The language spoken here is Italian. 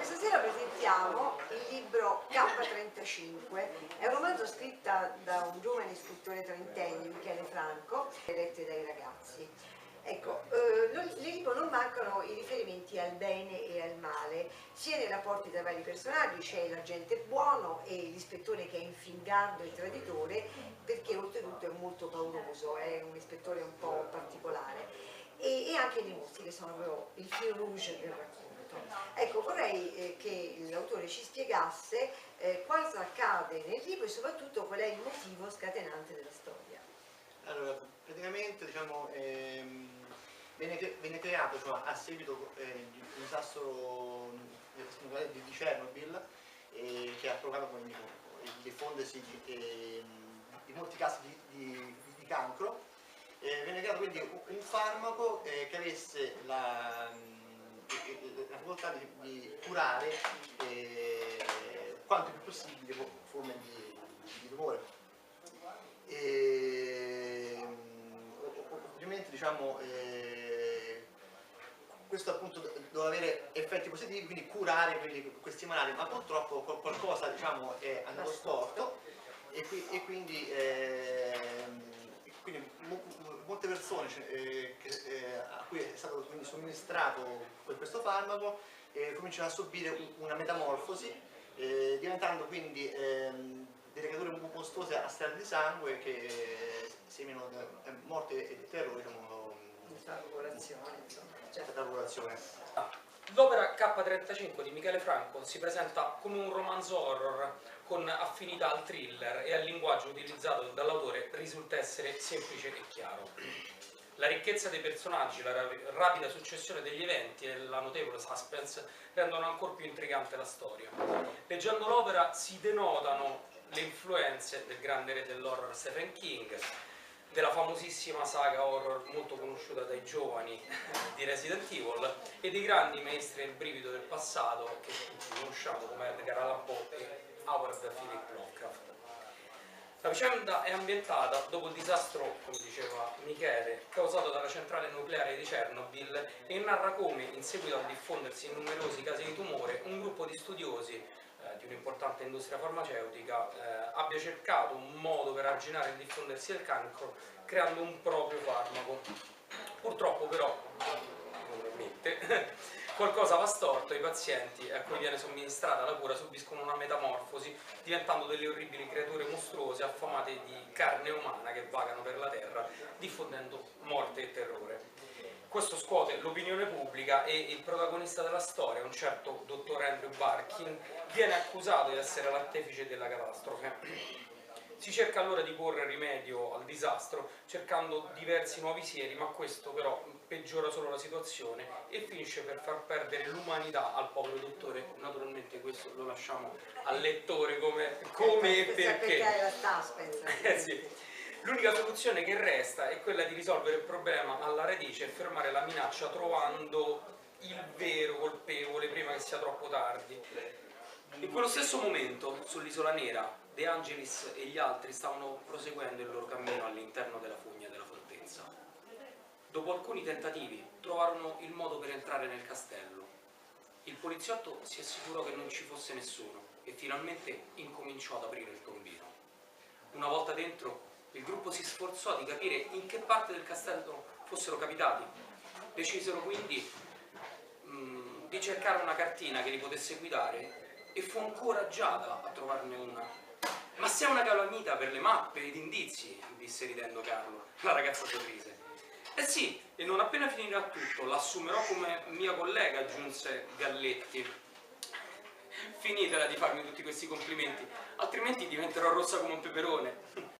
Questa sera presentiamo il libro K35, è un romanzo scritto da un giovane scrittore trentenne, Michele Franco, letto dai ragazzi. Ecco, nel libro non mancano i riferimenti al bene e al male, sia nei rapporti tra vari personaggi, c'è l'agente buono e l'ispettore che è infingardo e traditore, perché oltretutto è molto pauroso, è un ispettore un po' particolare. E anche le mosche che sono proprio il fil rouge del racconto. Ecco, vorrei che l'autore ci spiegasse cosa accade nel libro e soprattutto qual è il motivo scatenante della storia. Allora, praticamente diciamo, viene creato, cioè, a seguito di un disastro nucleare di Chernobyl che ha provocato il diffondersi di molti casi di cancro. Viene creato quindi un farmaco che avesse la facoltà di curare quanto più possibile forme di tumore. Ovviamente diciamo, questo appunto doveva avere effetti positivi, quindi curare questi malati, ma purtroppo qualcosa diciamo, è andato storto e quindi molte persone a cui è stato quindi somministrato questo farmaco cominciano a subire una metamorfosi, diventando quindi delle creature mostruose a stelle di sangue che seminano morte e terrore, diciamo, La popolazione, insomma. la popolazione. L'opera K35 di Michele Franco si presenta come un romanzo horror con affinità al thriller e al linguaggio utilizzato dall'autore risulta essere semplice e chiaro. La ricchezza dei personaggi, la rapida successione degli eventi e la notevole suspense rendono ancora più intrigante la storia. Leggendo l'opera si denotano le influenze del grande re dell'horror Stephen King, della famosissima saga horror molto conosciuta dai giovani di Resident Evil e dei grandi maestri del brivido del passato che tutti conosciamo come Edgar Allan Poe e Howard Philip Lovecraft. La vicenda è ambientata dopo il disastro, come diceva Michele, causato dalla centrale nucleare di Chernobyl e narra come, in seguito al diffondersi in numerosi casi di tumore, un gruppo di studiosi di un'importante industria farmaceutica abbia cercato un modo per arginare il diffondersi del cancro creando un proprio farmaco. Purtroppo però, normalmente, qualcosa va storto e i pazienti a cui viene somministrata la cura subiscono una metamorfosi, diventando delle orribili creature mostruose affamate di carne umana che vagano per la terra, diffondendo morte e terrore. Questo scuote l'opinione pubblica e il protagonista della storia, un certo dottor Andrew Barkin, viene accusato di essere l'artefice della catastrofe. Si cerca allora di porre rimedio al disastro cercando diversi nuovi sieri, ma questo però peggiora solo la situazione e finisce per far perdere l'umanità al povero dottore. Naturalmente questo lo lasciamo al lettore come e perché. La suspense. Sì. L'unica soluzione che resta è quella di risolvere il problema alla radice e fermare la minaccia trovando il vero colpevole prima che sia troppo tardi. In quello stesso momento, sull'isola nera, De Angelis e gli altri stavano proseguendo il loro cammino all'interno della fogna della fortezza. Dopo alcuni tentativi, trovarono il modo per entrare nel castello. Il poliziotto si assicurò che non ci fosse nessuno e finalmente incominciò ad aprire il tombino. Una volta dentro, il gruppo si sforzò di capire in che parte del castello fossero capitati. Decisero quindi di cercare una cartina che li potesse guidare e fu incoraggiata a trovarne una. Ma sei una calamita per le mappe ed indizi, disse ridendo Carlo. La ragazza sorrise. Eh sì, e non appena finirà tutto, l'assumerò come mia collega, aggiunse Galletti. Finitela di farmi tutti questi complimenti, altrimenti diventerò rossa come un peperone.